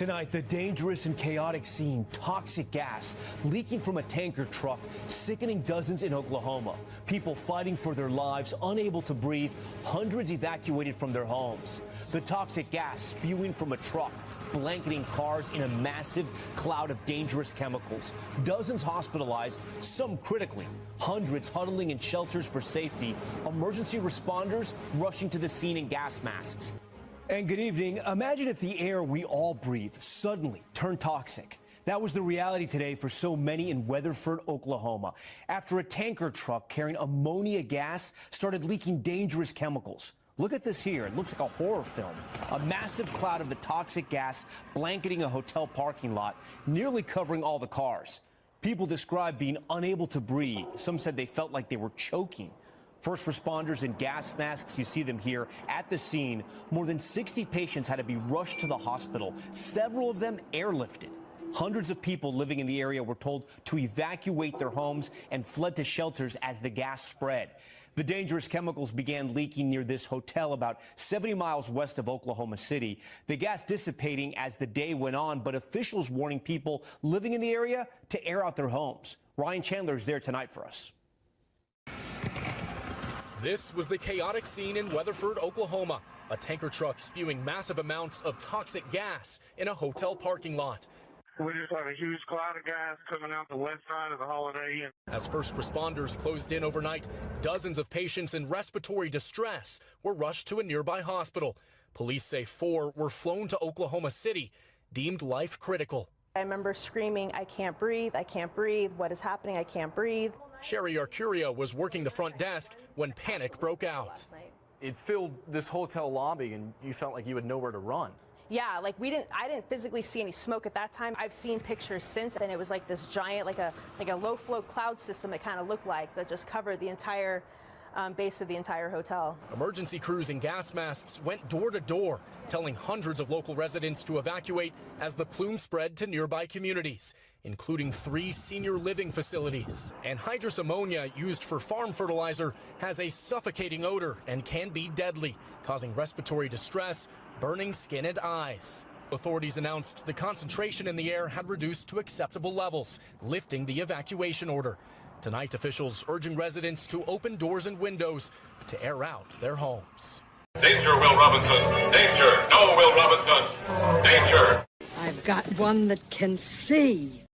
Tonight, the dangerous and chaotic scene, toxic gas leaking from a tanker truck, sickening dozens in Oklahoma. People fighting for their lives, unable to breathe, hundreds evacuated from their homes. The toxic gas spewing from a truck, blanketing cars in a massive cloud of dangerous chemicals. Dozens hospitalized, some critically. Hundreds huddling in shelters for safety. Emergency responders rushing to the scene in gas masks. And good evening. Imagine if the air we all breathe suddenly turned toxic. That was the reality today for so many in Weatherford, Oklahoma, after a tanker truck carrying ammonia gas started leaking dangerous chemicals. Look at this here. It looks like a horror film. A massive cloud of the toxic gas blanketing a hotel parking lot, nearly covering all the cars. People described being unable to breathe. Some said they felt like they were choking. First responders in gas masks, you see them here at the scene. More than 60 patients had to be rushed to the hospital, several of them airlifted. Hundreds of people living in the area were told to evacuate their homes and fled to shelters as the gas spread. The dangerous chemicals began leaking near this hotel about 70 miles west of Oklahoma City. The gas dissipating as the day went on, but officials warning people living in the area to air out their homes. Ryan Chandler is there tonight for us. This was the chaotic scene in Weatherford, Oklahoma. A tanker truck spewing massive amounts of toxic gas in a hotel parking lot. We just had a huge cloud of gas coming out the west side of the Holiday Inn. As first responders closed in overnight, dozens of patients in respiratory distress were rushed to a nearby hospital. Police say 4 were flown to Oklahoma City, deemed life critical. I remember screaming, "I can't breathe, I can't breathe, what is happening, I can't breathe." Sherry Arcurio was working the front desk when panic broke out. It filled this hotel lobby and you felt like you had nowhere to run. Yeah, like I didn't physically see any smoke at that time. I've seen pictures since, and it was like this giant, like a low flow cloud system, it kind of looked like, that just covered the entire base of the entire hotel. Emergency crews in gas masks went door to door, telling hundreds of local residents to evacuate as the plume spread to nearby communities, including 3 senior living facilities. Anhydrous ammonia used for farm fertilizer has a suffocating odor and can be deadly, causing respiratory distress, burning skin and eyes. Authorities announced the concentration in the air had reduced to acceptable levels, lifting the evacuation order. Tonight, officials urging residents to open doors and windows to air out their homes. Danger, Will Robinson. Danger. No, Will Robinson. Danger. I've got one that can see.